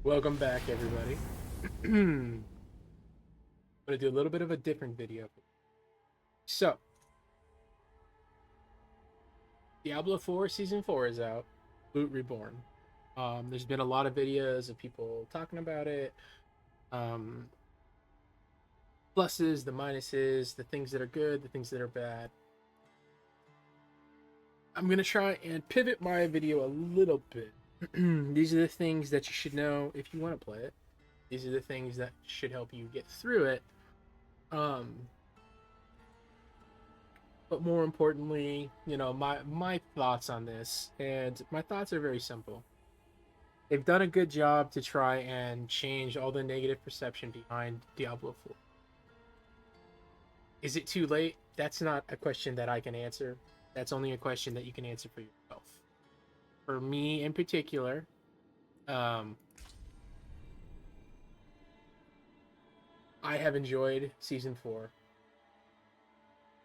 Welcome back, everybody. I'm going to do a little bit of a different video. So, Diablo 4 Season 4 is out. Loot Reborn. There's been a lot of videos of people talking about it. Um, Pluses, the minuses, the things that are good, the things that are bad. I'm going to try and pivot my video a little bit. These are the things that you should know if you want to play it. These are the things that should help you get through it. Um, but more importantly, my thoughts on this, and my thoughts are very simple. They've done a good job to try and change all the negative perception behind Diablo 4. Is it too late? That's not a question that I can answer. That's only a question that you can answer for yourself. For me in particular, um, I have enjoyed season 4.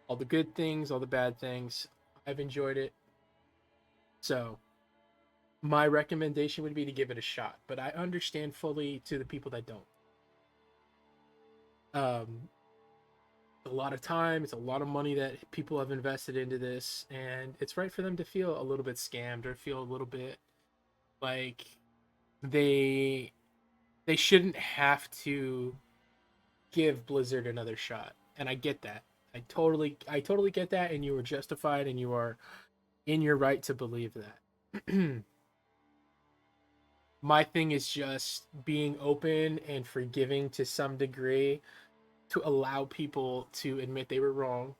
All the good things, all the bad things. I've enjoyed it. So my recommendation would be to give it a shot, but I understand fully to the people that don't. Um, a lot of time, it's a lot of money that people have invested into this, and it's right for them to feel a little bit scammed or feel a little bit like they they shouldn't have to give Blizzard another shot. And I get that. I totally get that, and you are justified and you are in your right to believe that. My thing is just being open and forgiving to some degree to allow people to admit they were wrong,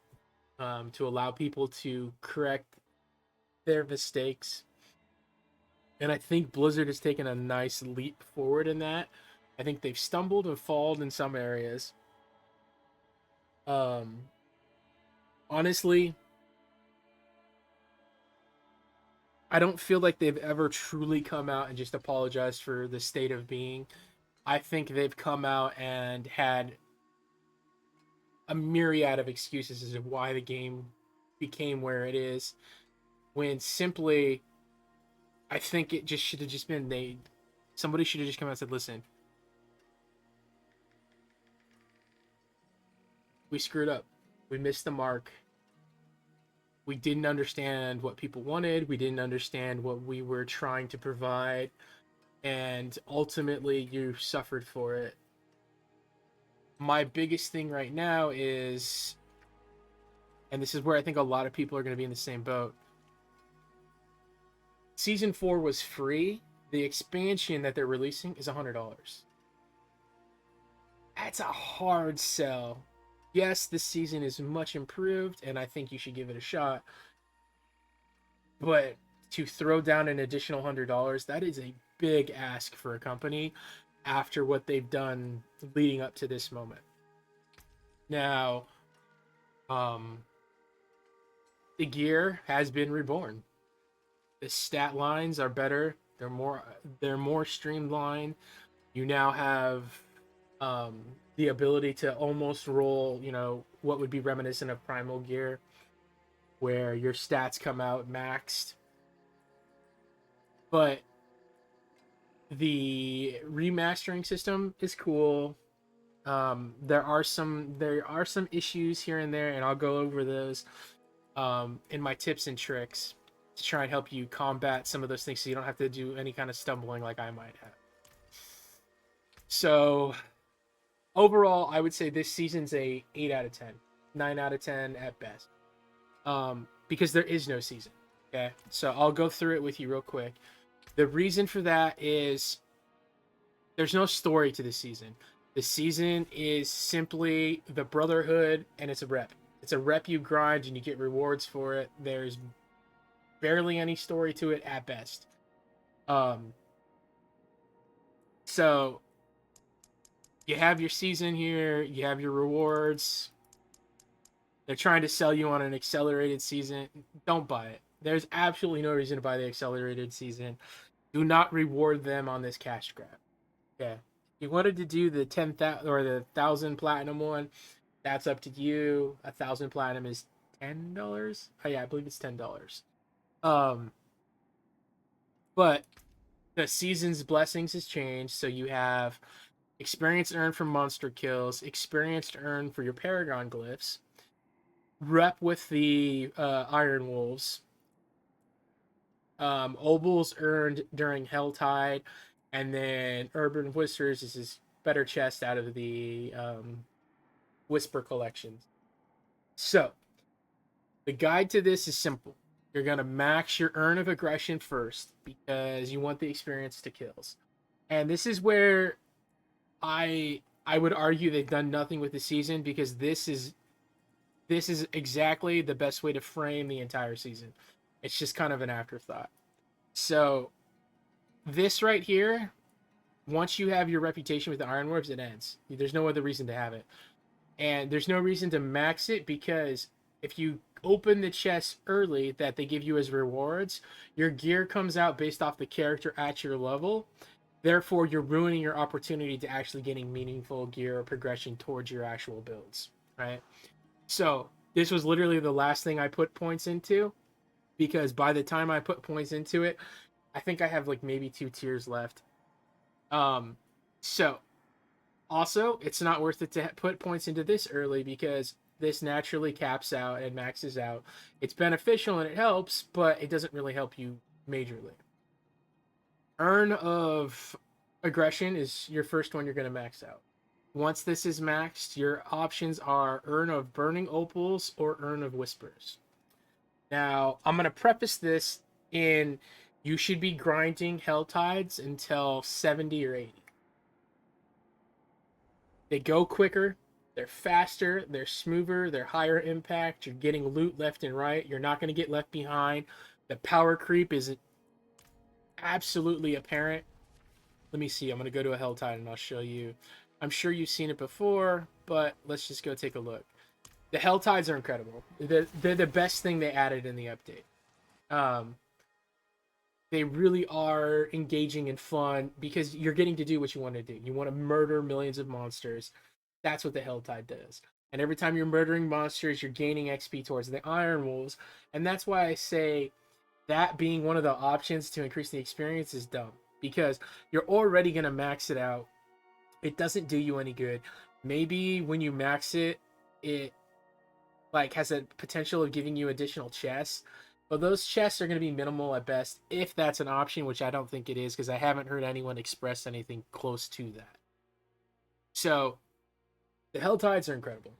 to allow people to correct their mistakes. And I think Blizzard has taken a nice leap forward in that. I think they've stumbled and fallen in some areas. Um, Honestly, I don't feel like they've ever truly come out and just apologized for the state of being. I think they've come out and had a myriad of excuses as to why the game became where it is, when simply I think it just should have just been somebody should have just come out and said, listen, we screwed up. We missed the mark. We didn't understand what people wanted. We didn't understand what we were trying to provide. And ultimately, you suffered for it. My biggest thing right now is, and this is where I think a lot of people are going to be in the same boat. Season 4 was free. The expansion that they're releasing is $100. That's a hard sell. Yes, this season is much improved, and I think you should give it a shot. But to throw down an additional $100, that is a big ask for a company after what they've done leading up to this moment. Now, um, the gear has been reborn. The stat lines are better. They're more streamlined. You now have um, the ability to almost roll, what would be reminiscent of Primal Gear, where your stats come out maxed. But the remastering system is cool. There are some issues here and there, and I'll go over those in my tips and tricks to try and help you combat some of those things, so you don't have to do any kind of stumbling like I might have. So overall, I would say this season's a 8 out of 10, 9 out of 10 at best, because there is no season. Okay, so I'll go through it with you real quick. The reason for that is there's no story to this season. The season is simply the Brotherhood, and it's a rep. It's a rep you grind, and you get rewards for it. There's barely any story to it at best. Um, so you have your season here, you have your rewards. They're trying to sell you on an accelerated season. Don't buy it. There's absolutely no reason to buy the accelerated season. Do not reward them on this cash grab. Okay. If you wanted to do the 10,000 or the 1,000 platinum one, that's up to you. 1,000 platinum is $10. Oh yeah, I believe it's $10. Um, but the season's blessings has changed, so you have experience earned from monster kills, experience earned for your Paragon glyphs, rep with the Iron Wolves, Obols earned during Helltide, and then Urban Whispers is his better chest out of the Whisper collections. So, the guide to this is simple. You're going to max your Urn of Aggression first because you want the experience to kills. And this is where I would argue they've done nothing with the season because this is exactly the best way to frame the entire season. It's just kind of an afterthought. So this right here, once you have your reputation with the Iron Orbs, it ends. There's no other reason to have it. And there's no reason to max it because if you open the chests early that they give you as rewards, your gear comes out based off the character at your level. Therefore, you're ruining your opportunity to actually getting meaningful gear or progression towards your actual builds, right? So this was literally the last thing I put points into because by the time I put points into it, I think I have like maybe 2 tiers left. So also it's not worth it to put points into this early because this naturally caps out and maxes out. It's beneficial and it helps, but it doesn't really help you majorly. Urn of Aggression is your first one you're going to max out. Once this is maxed, your options are Urn of Burning Opals or Urn of Whispers. Now, I'm going to preface this in you should be grinding Helltides until 70 or 80. They go quicker, they're faster, they're smoother, they're higher impact. You're getting loot left and right. You're not going to get left behind. The power creep is absolutely apparent. Let me see. I'm going to go to a Helltide and I'll show you. I'm sure you've seen it before, but let's just go take a look. The Helltides are incredible. They're the best thing they added in the update. They really are engaging and fun because you're getting to do what you want to do. You want to murder millions of monsters. That's what the Helltide does. And every time you're murdering monsters, you're gaining XP towards the Iron Wolves. And that's why I say that being one of the options to increase the experience is dumb. Because you're already going to max it out. It doesn't do you any good. Maybe when you max it, it like has a potential of giving you additional chests. But those chests are going to be minimal at best, if that's an option, which I don't think it is, because I haven't heard anyone express anything close to that. So, the Helltides are incredible.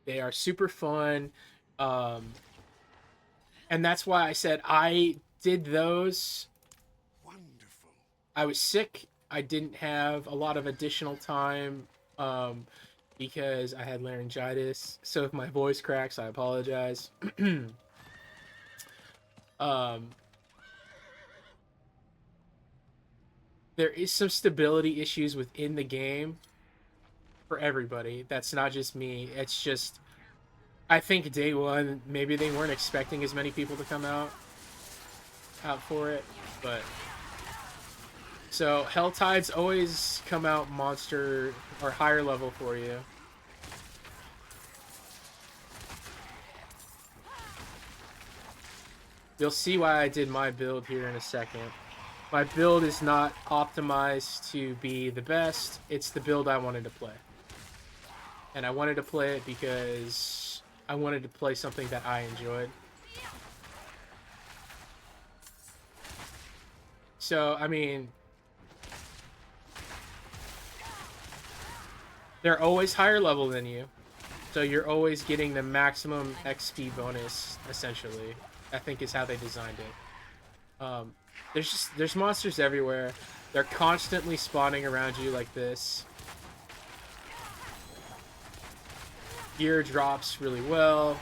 They are super fun. And that's why I said I did those. Wonderful. I was sick. I didn't have a lot of additional time because I had laryngitis. So if my voice cracks, I apologize. um, there is some stability issues within the game for everybody. That's not just me. It's just I think day one maybe they weren't expecting as many people to come out for it, but so Helltides always come out monster or higher level for you. You'll see why I did my build here in a second. My build is not optimized to be the best. It's the build I wanted to play. And I wanted to play it because I wanted to play something that I enjoyed. So, I mean, they're always higher level than you. So you're always getting the maximum XP bonus, essentially. I think is how they designed it. There's monsters everywhere. They're constantly spawning around you like this. Gear drops really well.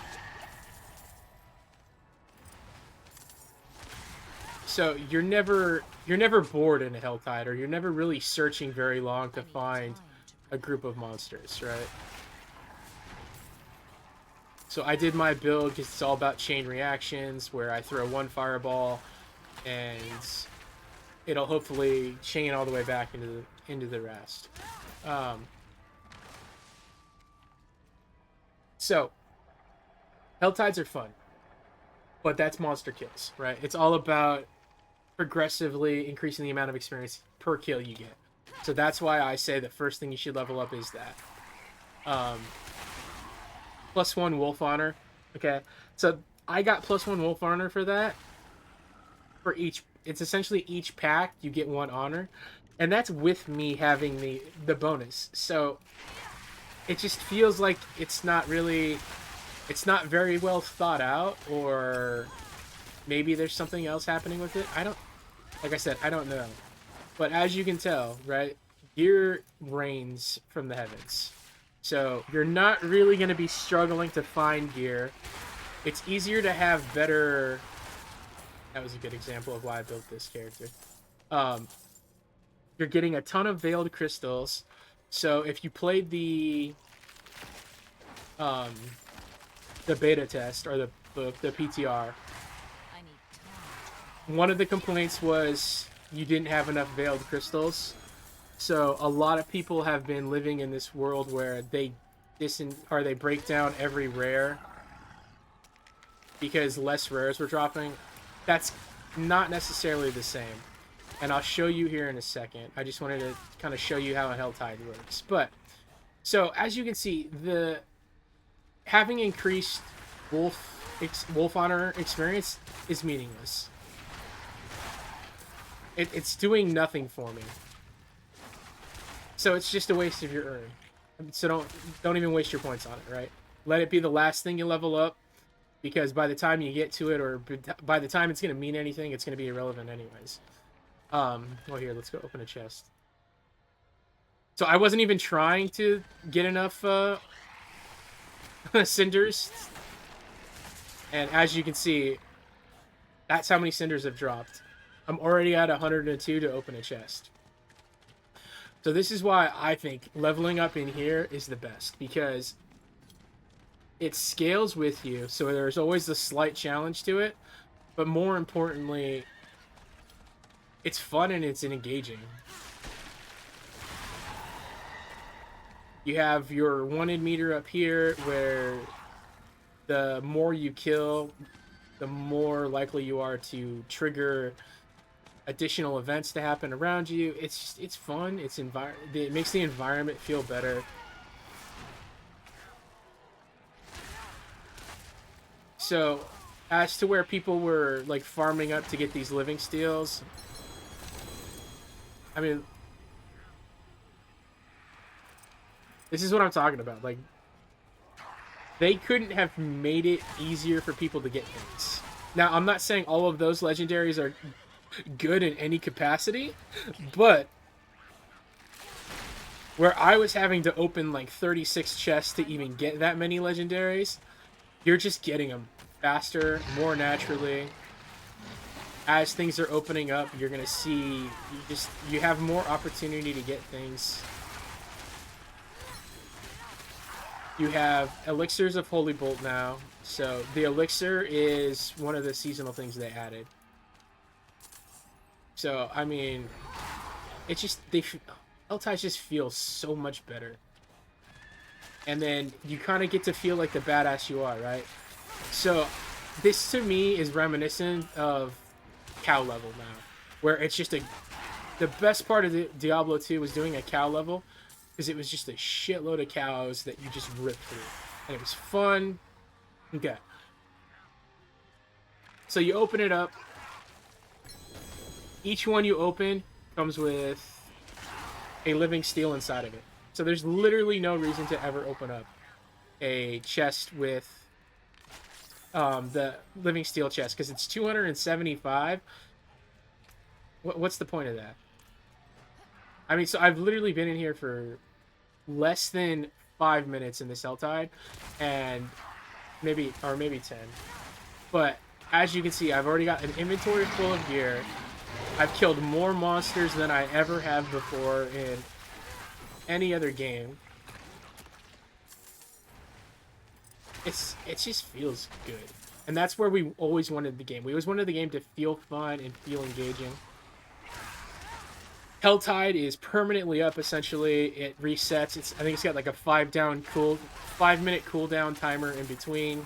So you're never bored in a Helltide, or you're never really searching very long to find a group of monsters, right? So I did my build because it's all about chain reactions, where I throw one fireball, and it'll hopefully chain all the way back into the rest. So Helltides are fun, but that's monster kills, right? It's all about progressively increasing the amount of experience per kill you get. So that's why I say the first thing you should level up is that. +1 Wolf Honor. Okay, so I got +1 Wolf Honor for that. For each, it's essentially each pack you get 1 honor, and that's with me having the bonus. So it just feels like it's not very well thought out, or maybe there's something else happening with it. Like I said, I don't know. But as you can tell, right, gear rains from the heavens. So you're not really going to be struggling to find gear. It's easier to have better... That was a good example of why I built this character. You're getting a ton of veiled crystals. So if you played the beta test, or the PTR, one of the complaints was you didn't have enough veiled crystals. So a lot of people have been living in this world where they break down every rare because less rares were dropping. That's not necessarily the same, and I'll show you here in a second. I just wanted to kind of show you how a Helltide works. But so as you can see, having increased Wolf Honor experience is meaningless. It's doing nothing for me. So it's just a waste of your urn. So don't even waste your points on it, right? Let it be the last thing you level up, because by the time you get to it, or by the time it's going to mean anything, it's going to be irrelevant anyways. Well, here, let's go open a chest. So I wasn't even trying to get enough cinders. And as you can see, that's how many cinders have dropped. I'm already at 102 to open a chest. So this is why I think leveling up in here is the best, because it scales with you, so there's always a slight challenge to it, but more importantly, it's fun and it's engaging. You have your wanted meter up here, where the more you kill, the more likely you are to trigger additional events to happen around you. It's fun. It makes the environment feel better. So, as to where people were like farming up to get these living steals, I mean, this is what I'm talking about. Like, they couldn't have made it easier for people to get things. Now, I'm not saying all of those legendaries are good in any capacity, but where I was having to open like 36 chests to even get that many legendaries, you're just getting them faster, more naturally. As things are opening up, you're gonna see you have more opportunity to get things. You have elixirs of Holy Bolt now. So the elixir is one of the seasonal things they added. So I mean, it's just Helltides just feels so much better. And then you kind of get to feel like the badass you are, right? So this to me is reminiscent of cow level now, where it's just the best part of the Diablo 2 was doing a cow level, because it was just a shitload of cows that you just ripped through, and it was fun. Okay, so you open it up. Each one you open comes with a living steel inside of it. So there's literally no reason to ever open up a chest with the living steel chest, because it's 275. What's the point of that? I mean, so I've literally been in here for less than 5 minutes in this Helltide, and maybe 10. But as you can see, I've already got an inventory full of gear. I've killed more monsters than I ever have before in any other game. It just feels good. And that's where we always wanted the game. We always wanted the game to feel fun and feel engaging. Helltide is permanently up, essentially. It resets. I think it's got like a 5-minute cooldown timer in between.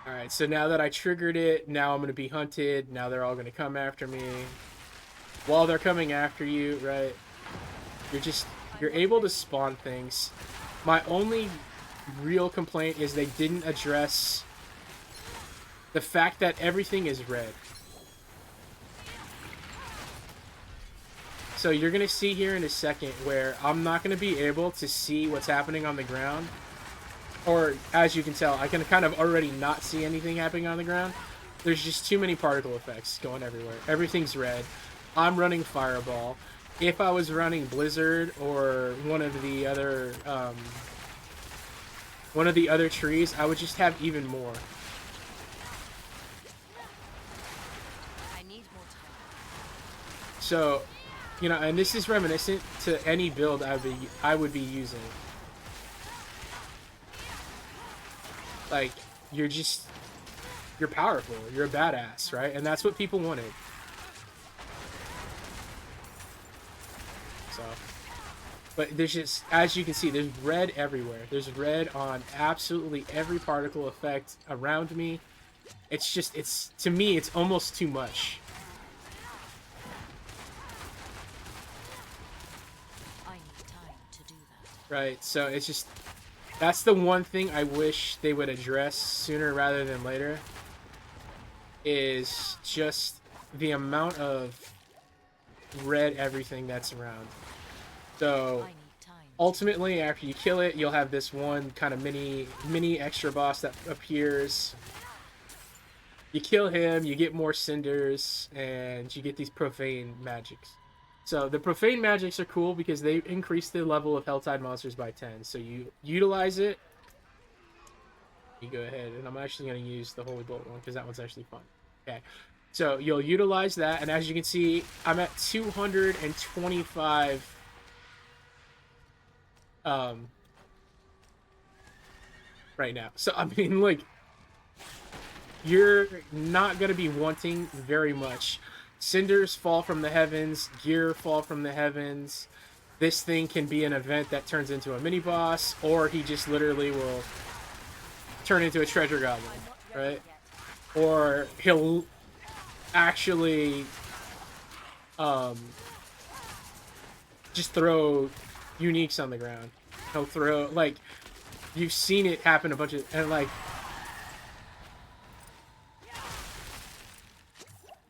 Alright, so now that I triggered it, now I'm going to be hunted. Now they're all going to come after me. While they're coming after you, right, you're able to spawn things. My only real complaint is they didn't address the fact that everything is red. So you're going to see here in a second where I'm not going to be able to see what's happening on the ground. Or, as you can tell, I can kind of already not see anything happening on the ground. There's just too many particle effects going everywhere. Everything's red. I'm running Fireball. If I was running Blizzard or one of the other trees, I would just have even more. I need more time. So, you know, and this is reminiscent to any build I would be using. Like, you're powerful. You're a badass, right? And that's what people wanted. So, but there's just, as you can see, there's red everywhere. There's red on absolutely every particle effect around me. It's just, to me, it's almost too much. I need time to do that. Right, so it's just, that's the one thing I wish they would address sooner rather than later, is just the amount of red everything that's around. So ultimately, after you kill it, you'll have this one kind of mini extra boss that appears. You kill him, you get more cinders, and you get these profane magics. So the profane magics are cool because they increase the level of Helltide monsters by 10. So you utilize it. You go ahead, and I'm actually going to use the Holy Bolt one because that one's actually fun. Okay, so you'll utilize that, and as you can see, I'm at 225 right now. So I mean, like, you're not going to be wanting very much. Cinders fall from the heavens, gear fall from the heavens. This thing can be an event that turns into a mini boss, or he just literally will turn into a treasure goblin, right? Or he'll actually just throw uniques on the ground. He'll throw, like, you've seen it happen a bunch of, and like,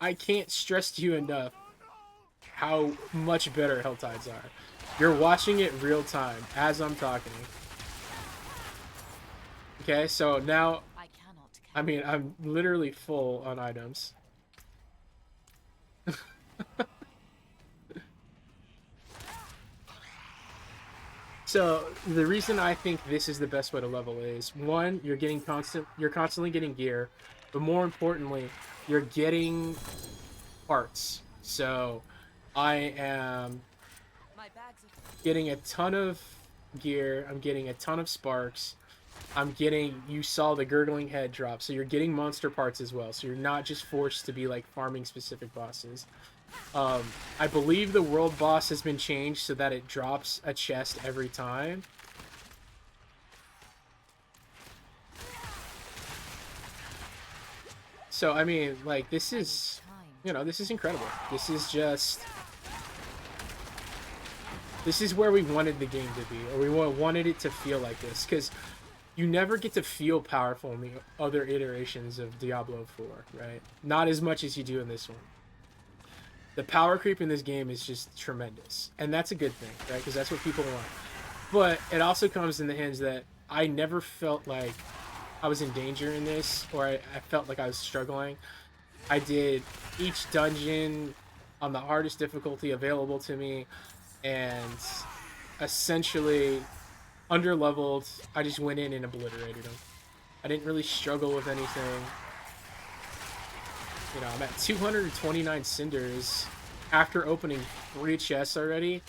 I can't stress to you enough how much better Helltides are. You're watching it real time as I'm talking. Okay, so now, I mean, I'm literally full on items. So the reason I think this is the best way to level is, one, you're constantly getting gear, but more importantly, you're getting parts. So I am getting a ton of gear, I'm getting a ton of sparks, you saw the gurgling head drop, so you're getting monster parts as well, so you're not just forced to be like farming specific bosses. I believe the world boss has been changed so that it drops a chest every time. So, I mean, like, this is, you know, this is incredible. This is just, this is where we wanted the game to be, or we wanted it to feel like this, because you never get to feel powerful in the other iterations of Diablo 4, right? Not as much as you do in this one. The power creep in this game is just tremendous, and that's a good thing, right? Because that's what people want. But it also comes in the hands that I never felt like I was in danger in this, or I felt like I was struggling. I did each dungeon on the hardest difficulty available to me, and essentially under-leveled. I just went in and obliterated them. I didn't really struggle with anything. You know, I'm at 229 cinders after opening 3 chests already.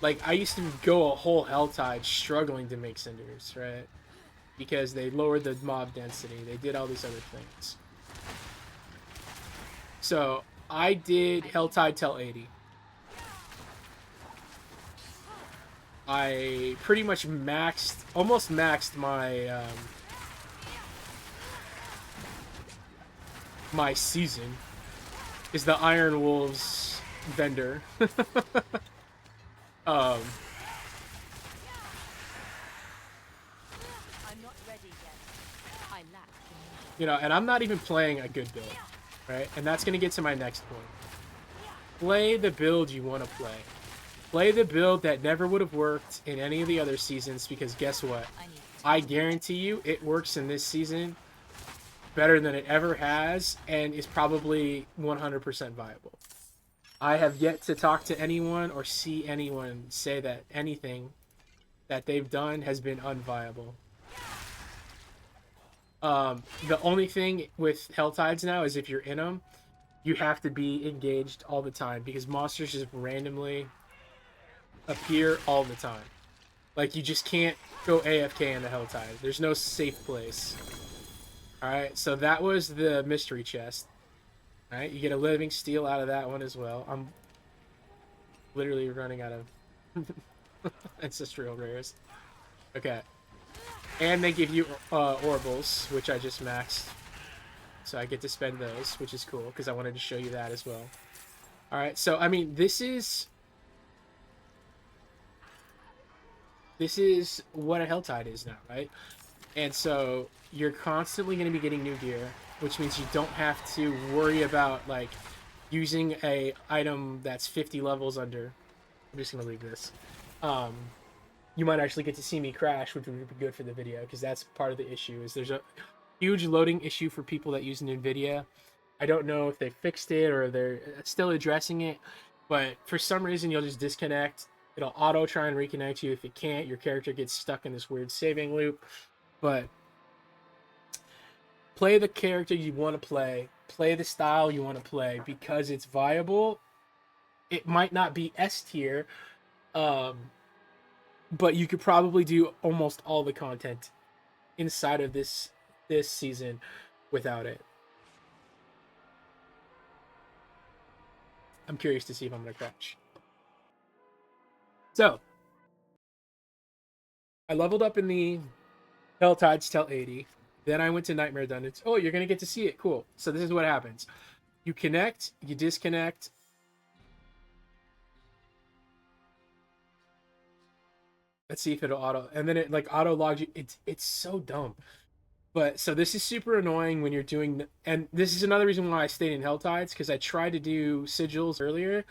Like, I used to go a whole Helltide struggling to make cinders, right? Because they lowered the mob density. They did all these other things. So, I did Helltide till 80. I pretty much almost maxed my my season is the Iron Wolves vendor. um, I'm not ready yet. I lack the you know, and I'm not even playing a good build, right? And that's gonna get to my next point. Play the build you want to play. Play the build that never would have worked in any of the other seasons, because guess what? I need I guarantee you it works in this season better than it ever has, and is probably 100% viable. I have yet to talk to anyone or see anyone say that anything that they've done has been unviable. The only thing with Helltides now is if you're in them, you have to be engaged all the time, because monsters just randomly appear all the time. Like, you just can't go AFK in the Helltide. There's no safe place. Alright, so that was the mystery chest. Alright, you get a living steel out of that one as well. I'm literally running out of ancestral rares. Okay. And they give you Oracles, which I just maxed. So I get to spend those, which is cool, because I wanted to show you that as well. Alright, so, I mean, this is what a Helltide is now, right? And so you're constantly going to be getting new gear, which means you don't have to worry about, like, using a item that's 50 levels under. I'm just going to leave this. You might actually get to see me crash, which would be good for the video, because that's part of the issue. Is there's a huge loading issue for people that use NVIDIA. I don't know if they fixed it or they're still addressing it, but for some reason you'll just disconnect. It'll auto try and reconnect you. If it can't, your character gets stuck in this weird saving loop. But play the character you want to play the style you want to play, because it's viable. It might not be S tier, but you could probably do almost all the content inside of this season without it. I'm curious to see if I'm gonna crash. So I leveled up in the Helltides till 80. Then I went to Nightmare Dungeons. Oh, you're gonna get to see it. Cool. So this is what happens. You connect, you disconnect. Let's see if it'll auto, and then it like auto logs you. It's so dumb. But so this is super annoying when you're doing, and this is another reason why I stayed in Helltides, because I tried to do sigils earlier,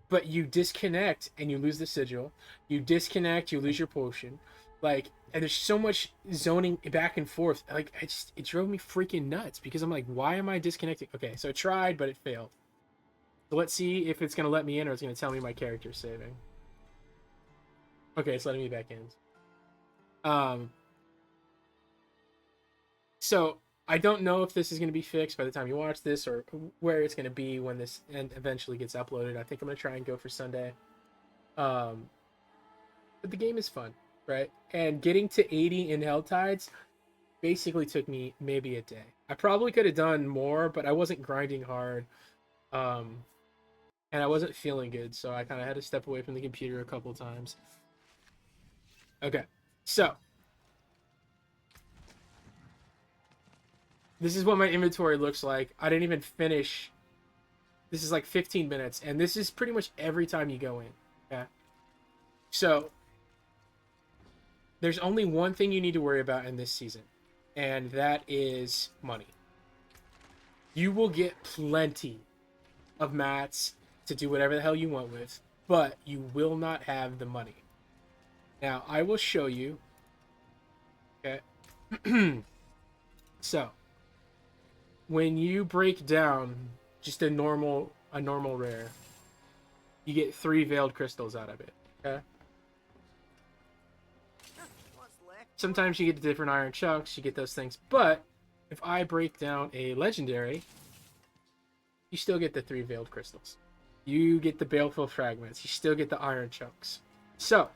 but you disconnect and you lose the sigil. You disconnect, you lose your potion. Like, and there's so much zoning back and forth. Like, it drove me freaking nuts, because I'm like, why am I disconnecting? Okay, so I tried, but it failed. So let's see if it's gonna let me in, or it's gonna tell me my character's saving. Okay, it's letting me back in. So I don't know if this is going to be fixed by the time you watch this, or where it's going to be when this eventually gets uploaded. I think I'm going to try and go for Sunday. But the game is fun, right? And getting to 80 in Helltides basically took me maybe a day. I probably could have done more, but I wasn't grinding hard. And I wasn't feeling good, so I kind of had to step away from the computer a couple times. Okay, so this is what my inventory looks like. I didn't even finish. This is like 15 minutes, and this is pretty much every time you go in. Okay, so there's only one thing you need to worry about in this season, and that is money. You will get plenty of mats to do whatever the hell you want with, but you will not have the money. Now, I will show you. Okay. So, when you break down just a normal rare, you get 3 veiled crystals out of it. Okay. Sometimes you get different iron chunks, you get those things, but if I break down a legendary, you still get the 3 veiled crystals. You get the baleful fragments. You still get the iron chunks. So,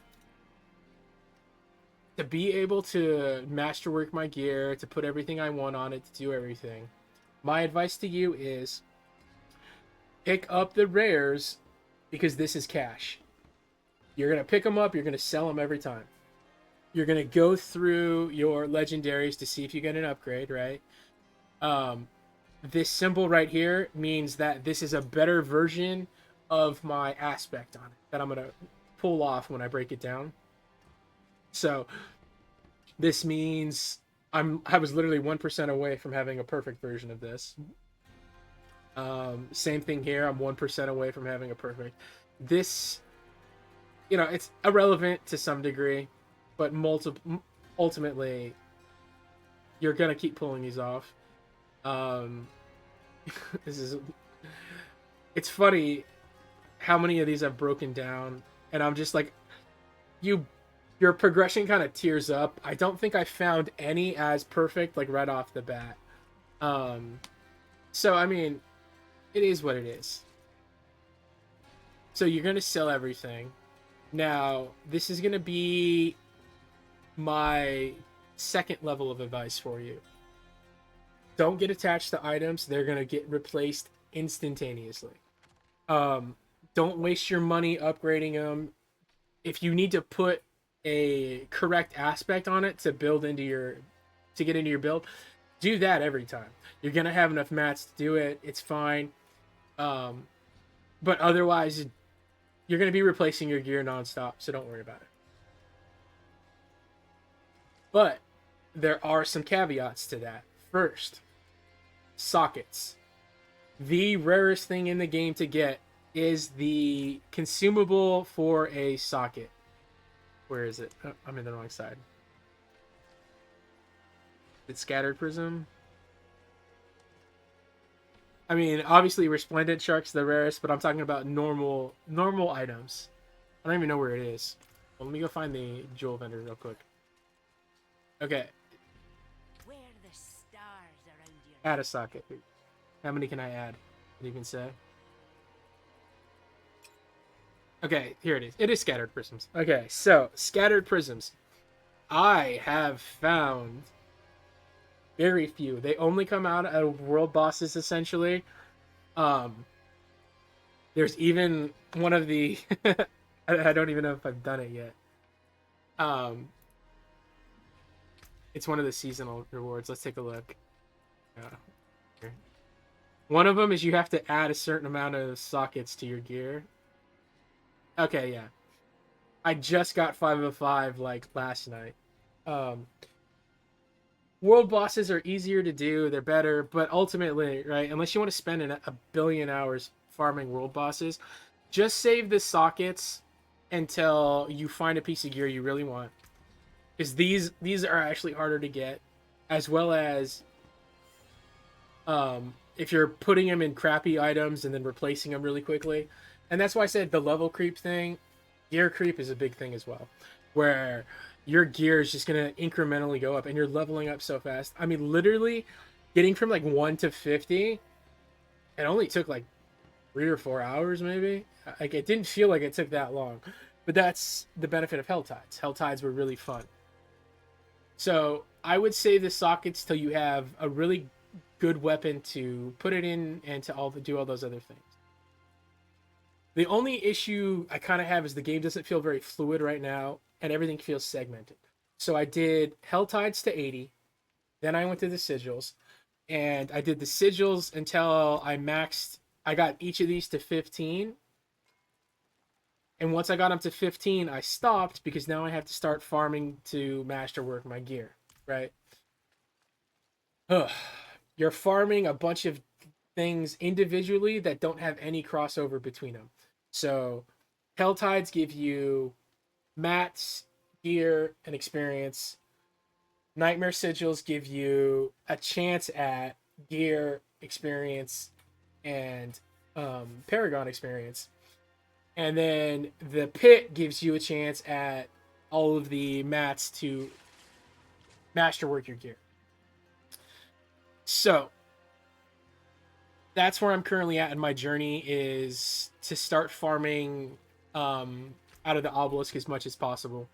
to be able to masterwork my gear, to put everything I want on it, to do everything, my advice to you is pick up the rares, because this is cash. You're going to pick them up, you're going to sell them every time. You're going to go through your legendaries to see if you get an upgrade, right? this symbol right here means that this is a better version of my aspect on it that I'm gonna pull off when I break it down. So this means I was literally 1% away from having a perfect version of this. Same thing here. I'm 1% away from having a perfect. This, it's irrelevant to some degree, but ultimately, you're gonna keep pulling these off. Um, this is. It's funny how many of these I've broken down, and I'm just like, you, your progression kind of tears up. I don't think I found any as perfect like right off the bat. Um, so I mean, it is what it is. So you're gonna sell everything. Now, this is gonna be my second level of advice for you. Don't get attached to items; they're gonna get replaced instantaneously. Um, don't waste your money upgrading them. If you need to put a correct aspect on it to get into your build, do that every time. You're gonna have enough mats to do it. It's fine. Um, but otherwise, you're gonna be replacing your gear nonstop, so don't worry about it. But there are some caveats to that. First, sockets. The rarest thing in the game to get is the consumable for a socket. Where is it? Oh, I'm in the wrong side. It's scattered prism. I mean, obviously, resplendent shark's the rarest, but I'm talking about normal items. I don't even know where it is. Well, let me go find the jewel vendor real quick. Okay. Where the stars around your Add a socket. How many can I add? Did you even say? Okay, here it is. It is scattered prisms. Okay, so scattered prisms. I have found very few. They only come out of world bosses essentially. Um, there's even one of the I don't even know if I've done it yet. Um, it's one of the seasonal rewards. Let's take a look. Here. One of them is you have to add a certain amount of sockets to your gear. Okay, yeah. I just got 505 like last night. Um, world bosses are easier to do, they're better, but ultimately, right, unless you want to spend a billion hours farming world bosses, just save the sockets until you find a piece of gear you really want. Because these are actually harder to get, as well as if you're putting them in crappy items and then replacing them really quickly. And that's why I said the level creep thing, gear creep is a big thing as well, where your gear is just going to incrementally go up and you're leveling up so fast. I mean, literally getting from like 1 to 50, it only took like 3 or 4 hours maybe. Like it didn't feel like it took that long. But that's the benefit of Hell Tides. Hell Tides were really fun. So I would save the sockets till you have a really good weapon to put it in and to do all those other things. The only issue I kind of have is the game doesn't feel very fluid right now, and everything feels segmented. So I did Hell Tides to 80, then I went to the sigils, and I did the sigils until I got each of these to 15. And once I got them to 15, I stopped because now I have to start farming to masterwork my gear, right? Ugh. You're farming a bunch of things individually that don't have any crossover between them. So, Hell Tides give you mats, gear, and experience. Nightmare Sigils give you a chance at gear, experience, and Paragon experience. And then the Pit gives you a chance at all of the mats to masterwork your gear. So, that's where I'm currently at in my journey, is to start farming out of the obelisk as much as possible.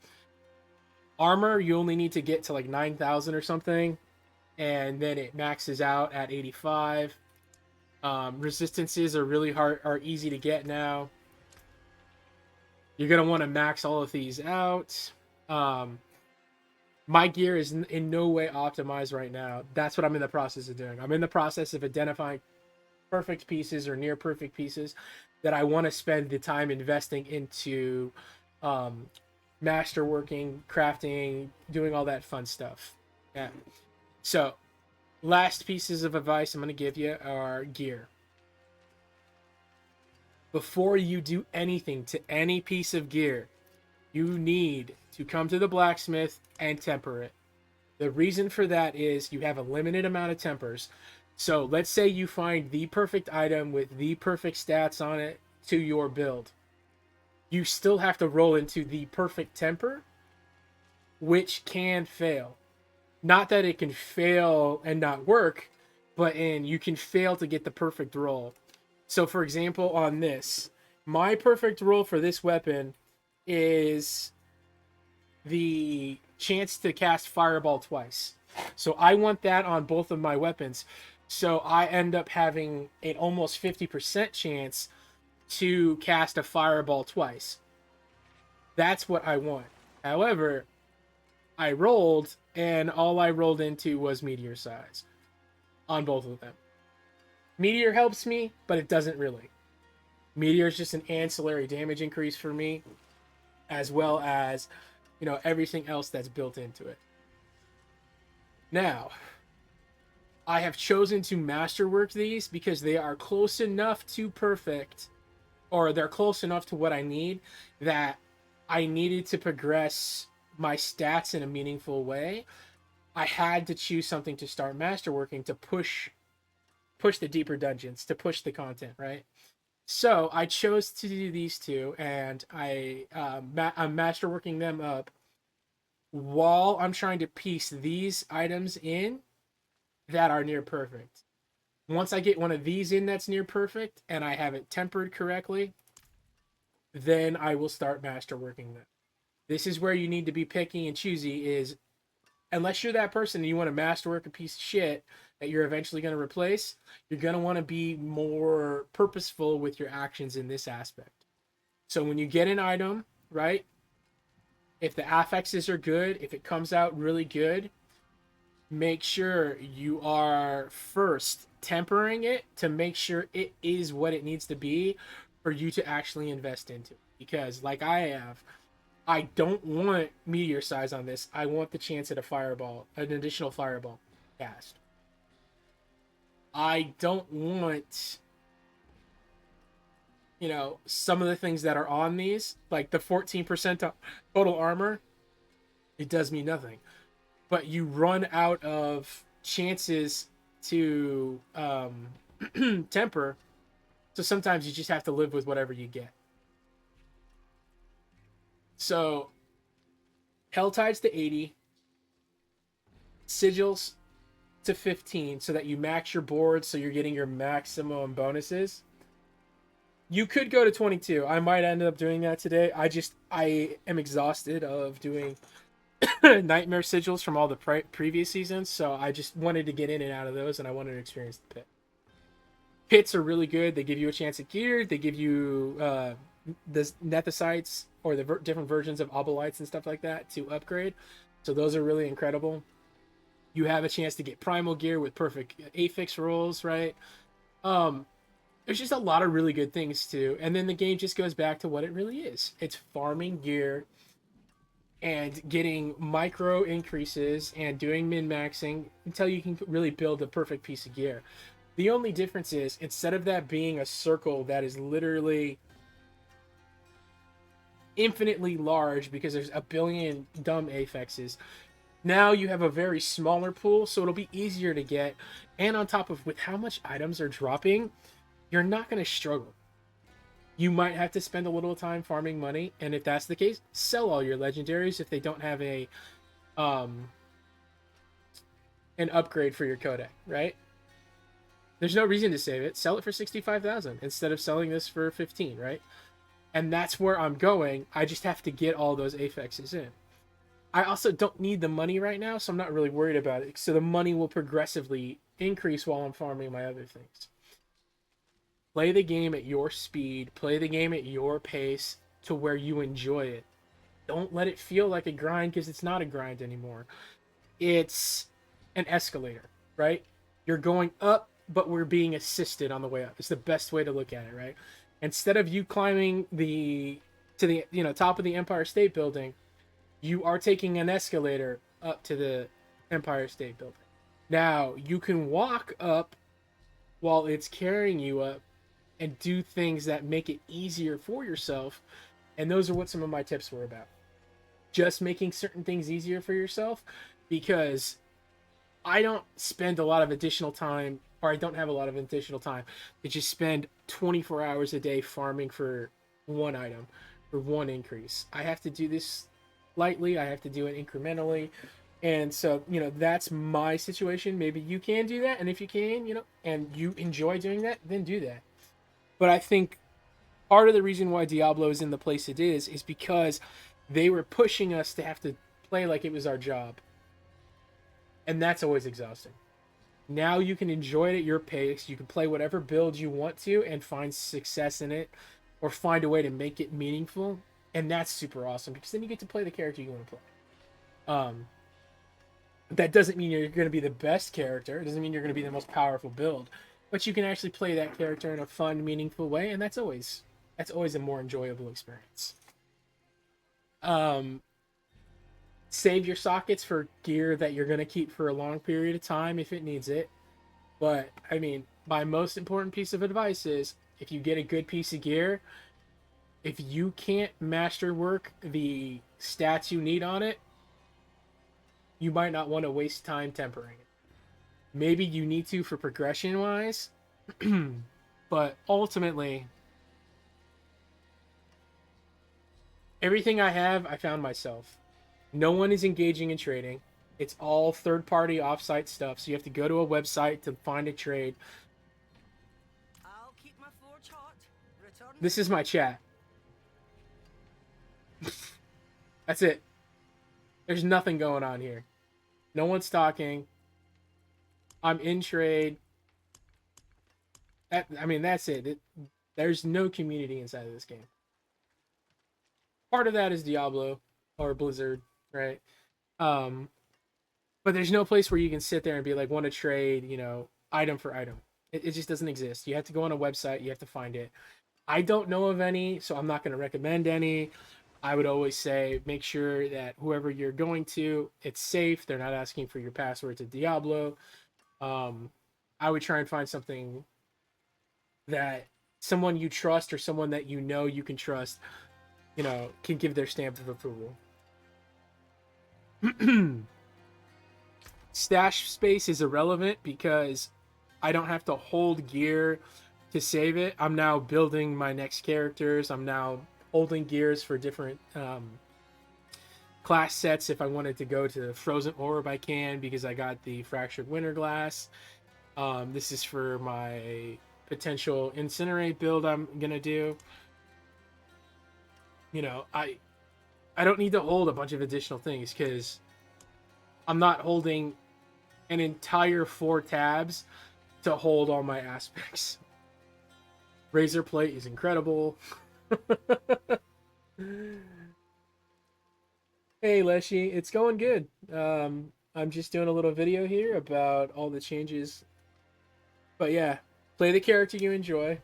Armor, you only need to get to like 9,000 or something, and then it maxes out at 85. Resistances are easy to get now. You're gonna want to max all of these out. My gear is in no way optimized right now. That's what I'm in the process of doing. I'm in the process of identifying perfect pieces or near perfect pieces that I want to spend the time investing into um, masterworking, crafting, doing all that fun stuff. Yeah. So, last pieces of advice I'm going to give you are gear. Before you do anything to any piece of gear, you need to come to the blacksmith and temper it. The reason for that is you have a limited amount of tempers. So let's say you find the perfect item with the perfect stats on it to your build. You still have to roll into the perfect temper, which can fail. Not that it can fail and not work, but you can fail to get the perfect roll. So for example, on this, my perfect roll for this weapon is the chance to cast Fireball twice. So I want that on both of my weapons. So I end up having an almost 50% chance to cast a Fireball twice. That's what I want. However, I rolled, and all I rolled into was Meteor size on both of them. Meteor helps me, but it doesn't really. Meteor is just an ancillary damage increase for me, as well as, everything else that's built into it. Now, I have chosen to masterwork these because they are close enough to perfect, or they're close enough to what I need, that I needed to progress my stats in a meaningful way. I had to choose something to start masterworking to push the deeper dungeons, to push the content, right? So I chose to do these two, and I'm masterworking them up while I'm trying to piece these items in that are near perfect. Once I get one of these in that's near perfect and I have it tempered correctly, then I will start masterworking them. This is where you need to be picky and choosy, is unless you're that person and you want to masterwork a piece of shit that you're eventually going to replace, you're going to want to be more purposeful with your actions in this aspect. So when you get an item, right, if the affixes are good, if it comes out really good, make sure you are first tempering it to make sure it is what it needs to be for you to actually invest into. Because, like I have, I don't want meteor size on this. I want the chance at a fireball, an additional fireball cast. I don't want, some of the things that are on these, like the 14% total armor, it does me nothing. But you run out of chances to temper, so sometimes you just have to live with whatever you get. So Helltide's to 80, Sigils to 15, so that you max your board, so you're getting your maximum bonuses. You could go to 22. I might end up doing that today. I am exhausted of doing nightmare sigils from all the previous seasons, so I just wanted to get in and out of those, and I wanted to experience the pit. Pits are really good. They give you a chance at gear. They give you the nethicites, or the different versions of obolites and stuff like that to upgrade. So those are really incredible. You have a chance to get primal gear with perfect affix rolls, right? There's just a lot of really good things too. And then the game just goes back to what it really is. It's farming gear and getting micro increases and doing min-maxing until you can really build a perfect piece of gear. The only difference is, instead of that being a circle that is literally infinitely large because there's a billion dumb affixes, now you have a very smaller pool, so it'll be easier to get. And on top of, with how much items are dropping, you're not going to struggle. You might have to spend a little time farming money, and if that's the case, sell all your legendaries if they don't have an upgrade for your codec, right? There's no reason to save it. Sell it for 65,000 instead of selling this for 15, right? And that's where I'm going. I just have to get all those affixes in. I also don't need the money right now, so I'm not really worried about it. So the money will progressively increase while I'm farming my other things. Play the game at your speed. Play the game at your pace to where you enjoy it. Don't let it feel like a grind, because it's not a grind anymore. It's an escalator, right? You're going up, but we're being assisted on the way up. It's the best way to look at it, right? Instead of you climbing the to the top of the Empire State Building, you are taking an escalator up to the Empire State Building. Now, you can walk up while it's carrying you up and do things that make it easier for yourself. And those are what some of my tips were about. Just making certain things easier for yourself, because I don't spend a lot of additional time, or I don't have a lot of additional time to just spend 24 hours a day farming for one item or one increase. I have to do this lightly, I have to do it incrementally. And so, that's my situation. Maybe you can do that. And if you can, and you enjoy doing that, then do that. But I think part of the reason why Diablo is in the place it is because they were pushing us to have to play like it was our job. And that's always exhausting. Now you can enjoy it at your pace. You can play whatever build you want to and find success in it, or find a way to make it meaningful. And that's super awesome, because then you get to play the character you want to play. That doesn't mean you're going to be the best character. It doesn't mean you're going to be the most powerful build. But you can actually play that character in a fun, meaningful way, and that's always a more enjoyable experience. Save your sockets for gear that you're going to keep for a long period of time if it needs it. But, I mean, my most important piece of advice is, if you get a good piece of gear, if you can't masterwork the stats you need on it, you might not want to waste time tempering it. Maybe you need to for progression wise, but ultimately, everything I have, I found myself. No one is engaging in trading. It's all third-party offsite stuff, so you have to go to a website to find a trade. I'll keep my forge hot. Return. This is my chat. That's it. There's nothing going on here. No one's talking. I'm in trade. That's it. There's no community inside of this game. Part of that is Diablo or Blizzard, right? But there's no place where you can sit there and be like, want to trade, item for item. It just doesn't exist. You have to go on a website. You have to find it. I don't know of any, so I'm not going to recommend any. I would always say make sure that whoever you're going to, it's safe. They're not asking for your password to Diablo. I would try and find something that someone you trust, or someone that you can trust, can give their stamp of approval. Stash space is irrelevant, because I don't have to hold gear to save it. I'm now building my next characters. I'm now holding gears for different class sets. If I wanted to go to Frozen Orb, I can, because I got the Fractured Winter Glass. This is for my potential Incinerate build I'm gonna do. I don't need to hold a bunch of additional things, because I'm not holding an entire 4 tabs to hold all my aspects. Razor Plate is incredible. Hey Leshy, it's going good. I'm just doing a little video here about all the changes. But yeah, play the character you enjoy.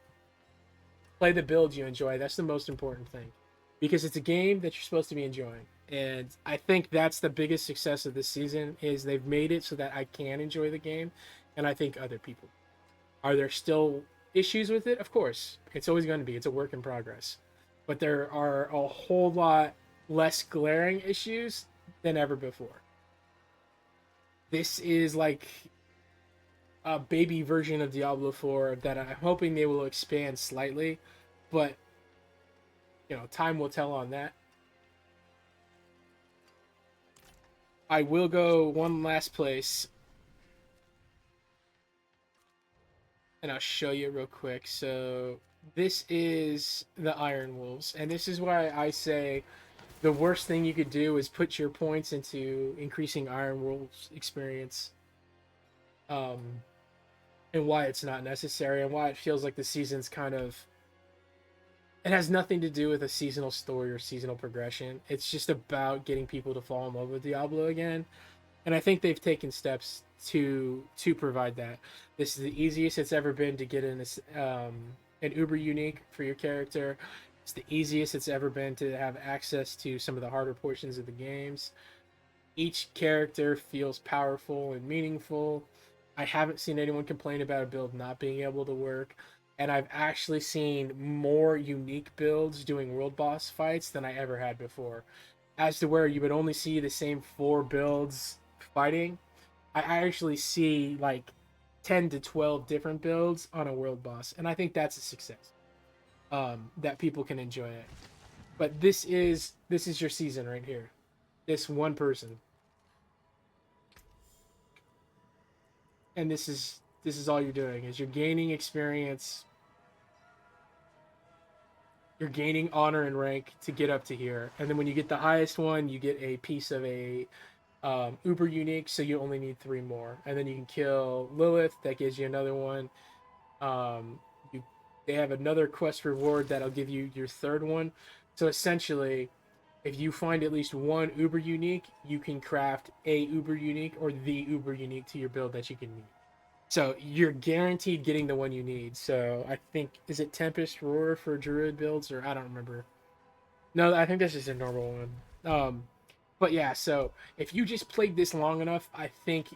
Play the build you enjoy. That's the most important thing, because it's a game that you're supposed to be enjoying. And I think that's the biggest success of this season, is they've made it so that I can enjoy the game, and I think other people. Are there still issues with it? Of course. It's always going to be. It's a work in progress. But there are a whole lot less glaring issues than ever before. This is like a baby version of Diablo 4 that I'm hoping they will expand slightly, but time will tell on that. I will go one last place, and I'll show you real quick. So this is the Iron Wolves, and this is why I say the worst thing you could do is put your points into increasing Iron Wolves experience. And why it's not necessary, and why it feels like the season's kind of it has nothing to do with a seasonal story or seasonal progression. It's just about getting people to fall in love with Diablo again, and I think they've taken steps to provide that. This is the easiest it's ever been to get an Uber unique for your character. It's the easiest it's ever been to have access to some of the harder portions of the games. Each character feels powerful and meaningful. I haven't seen anyone complain about a build not being able to work. And I've actually seen more unique builds doing world boss fights than I ever had before. As to where you would only see the same four builds fighting, I actually see like 10 to 12 different builds on a world boss. And I think that's a success. That people can enjoy it. But this is your season right here. This one person. And this is all you're doing is you're gaining experience, you're gaining honor and rank to get up to here, and then when you get the highest one you get a piece of a uber unique, so you only need three more, and then you can kill Lilith, that gives you another one. um you They have another quest reward that'll give you your third one. So essentially, if you find at least one uber unique, you can craft a uber unique or the uber unique to your build that you can need. So you're guaranteed getting the one you need. So I think, is it Tempest Roar for Druid builds, or I don't remember. No, I think that's just a normal one. But yeah, so if you just played this long enough, I think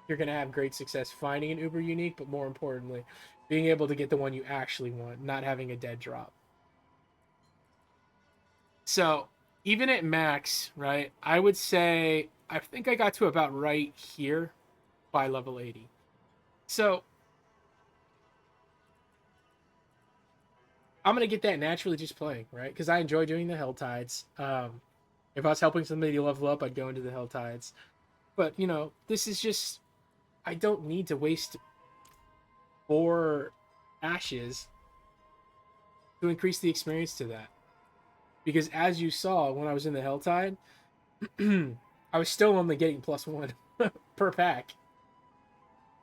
you're gonna have great success finding an Uber unique, but more importantly, being able to get the one you actually want, not having a dead drop. So even at max, right? I would say I think I got to about right here by level 80. So I'm gonna get that naturally just playing, right? Because I enjoy doing the Hell Tides. If I was helping somebody level up, I'd go into the Hell Tides. But this is just, I don't need to waste 4 ashes to increase the experience to that. Because as you saw when I was in the Hell Tide, I was still only getting +1 per pack.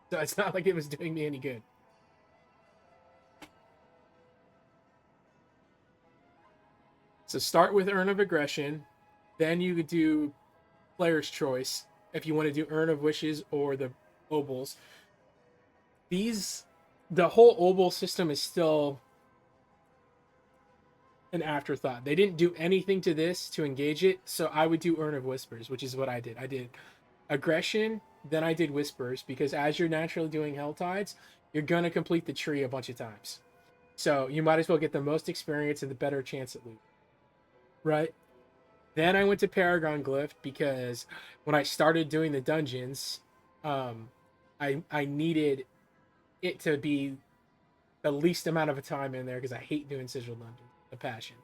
So it's not like it was doing me any good. So start with Urn of Aggression, then you could do Player's Choice if you want to do Urn of Wishes or the Obols. The whole Obol system is still an afterthought. They didn't do anything to this to engage it, so I would do Urn of Whispers, which is what I did. I did Aggression, then I did Whispers, because as you're naturally doing Hell Tides, you're gonna complete the tree a bunch of times. So you might as well get the most experience and the better chance at loot. Right? Then I went to Paragon Glyph because when I started doing the dungeons, um, I needed it to be the least amount of a time in there because I hate doing sigil dungeons. A passion.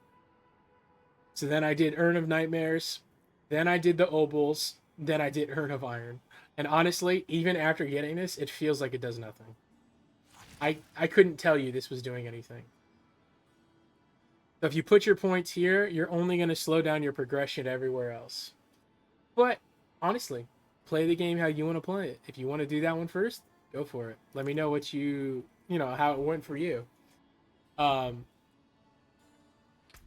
So then I did Urn of Nightmares, then I did the Obols, then I did Urn of Iron. And honestly, even after getting this, it feels like it does nothing. I couldn't tell you this was doing anything. So if you put your points here, you're only going to slow down your progression everywhere else. But honestly, play the game how you want to play it. If you want to do that one first, go for it. Let me know what how it went for you. Um,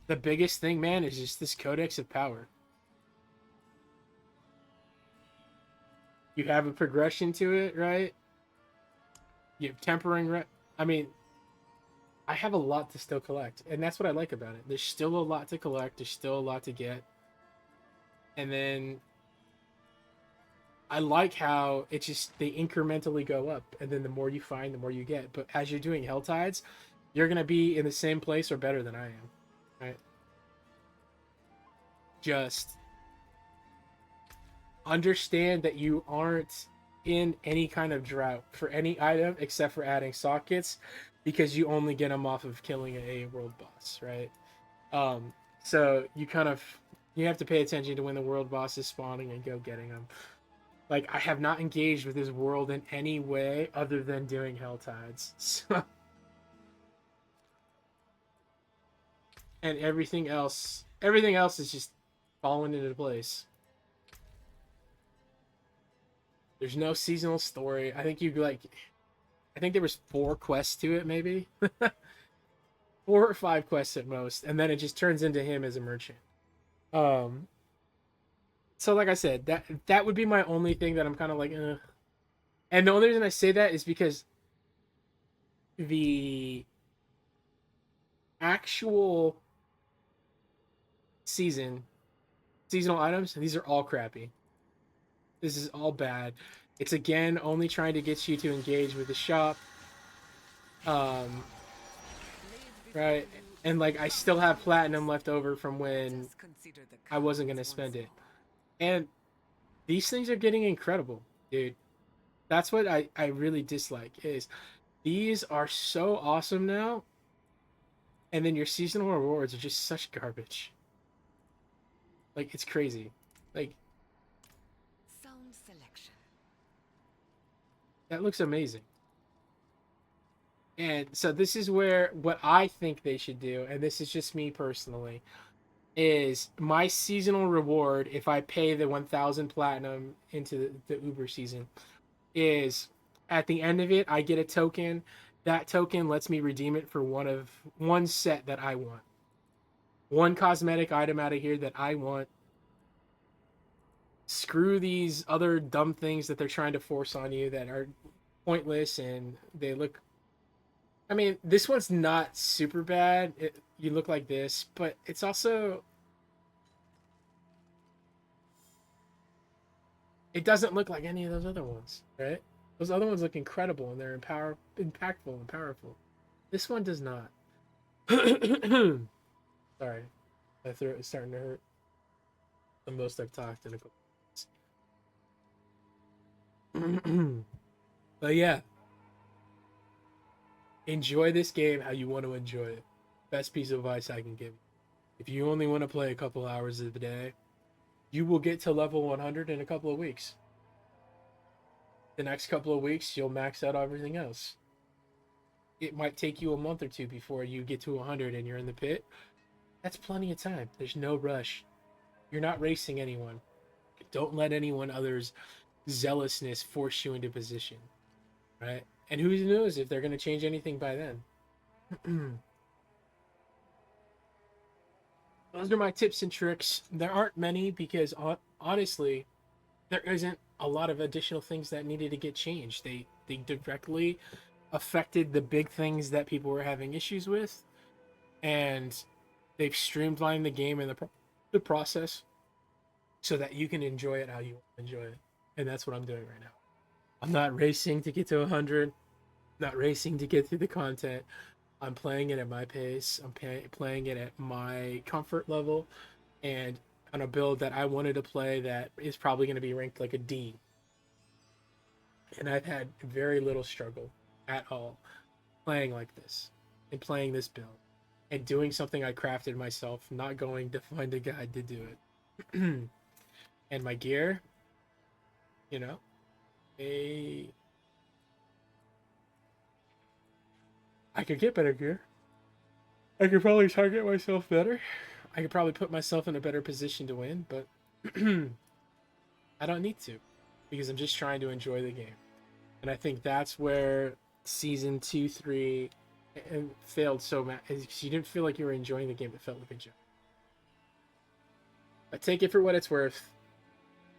the biggest thing, man, is just this Codex of Power. You have a progression to it, right? You have tempering. I mean, I have a lot to still collect, and that's what I like about it. There's still a lot to collect. There's still a lot to get, and then I like how it just they incrementally go up, and then the more you find, the more you get. But as you're doing Hell Tides, you're gonna be in the same place or better than I am, right? Just understand that you aren't in any kind of drought for any item except for adding sockets, because you only get them off of killing a world boss, right? Um, so you have to pay attention to when the world boss is spawning and go getting them. Like, I have not engaged with this world in any way other than doing Hell Tides. So, and everything else is just falling into place. There's no seasonal story. I think there was 4 quests to it, maybe. 4 or 5 quests at most, and then it just turns into him as a merchant. Um, so like I said, that would be my only thing that I'm kind of like, and the only reason I say that is because the actual seasonal items, these are all crappy. This is all bad. It's again only trying to get you to engage with the shop. Um, right? And like I still have platinum left over from when I wasn't gonna spend it. And these things are getting incredible, dude. That's what I really dislike is these are so awesome now, and then your seasonal rewards are just such garbage. Like it's crazy. Like Sound selection. that looks amazing. And so this is where what I think they should do, and this is just me personally, is my seasonal reward if I pay the 1,000 platinum into the Uber season is at the end of it I get a token. That token lets me redeem it for one set that I want. One cosmetic item out of here that I want. Screw these other dumb things that they're trying to force on you that are pointless and they look. I mean, this one's not super bad. You look like this, but it's also. It doesn't look like any of those other ones, right? Those other ones look incredible and they're impactful and powerful. This one does not. Sorry, my throat is starting to hurt. The most I've talked in a couple months. But yeah, enjoy this game how you want to enjoy it. Best piece of advice I can give you. If you only want to play a couple hours of the day, you will get to level 100 in a couple of weeks. The next couple of weeks, you'll max out everything else. It might take you a month or two before you get to 100 and you're in the pit. That's plenty of time. There's no rush. You're not racing anyone. Don't let anyone other's zealousness force you into position, right? And who knows if they're going to change anything by then. Those are my tips and tricks. There aren't many because honestly, there isn't a lot of additional things that needed to get changed. They directly affected the big things that people were having issues with, and they've streamlined the game and the process so that you can enjoy it how you enjoy it. And that's what I'm doing right now. I'm not racing to get to 100, not racing to get through the content. I'm playing it at my pace. I'm playing it at my comfort level and on a build that I wanted to play that is probably going to be ranked like a D. And I've had very little struggle at all playing like this and playing this build and doing something I crafted myself, not going to find a guide to do it. And my gear, you know, I could get better gear. I could probably target myself better. I could probably put myself in a better position to win, but I don't need to because I'm just trying to enjoy the game. And I think that's where season 2, 3 failed so much. You didn't feel like you were enjoying the game. It felt like a joke. But take it for what it's worth.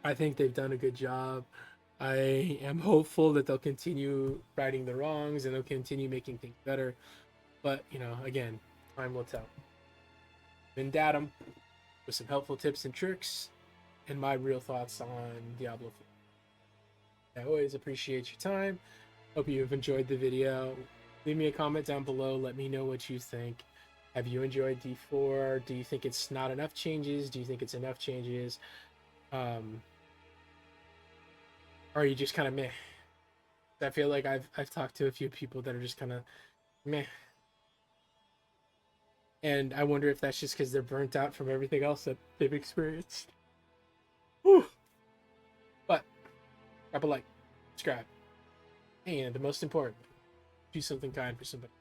I think they've done a good job. I am hopeful that they'll continue righting the wrongs and they'll continue making things better. But, you know, again, time will tell. Been Datum with some helpful tips and tricks and my real thoughts on Diablo 4. I always appreciate your time. Hope you've enjoyed the video. Leave me a comment down below. Let me know what you think. Have you enjoyed D4? Do you think it's not enough changes? Do you think it's enough changes? Or are you just kind of meh? I feel like I've talked to a few people that are just kind of meh. And I wonder if that's just because they're burnt out from everything else that they've experienced. Whew. But drop a like, subscribe, and the most important, do something kind for somebody.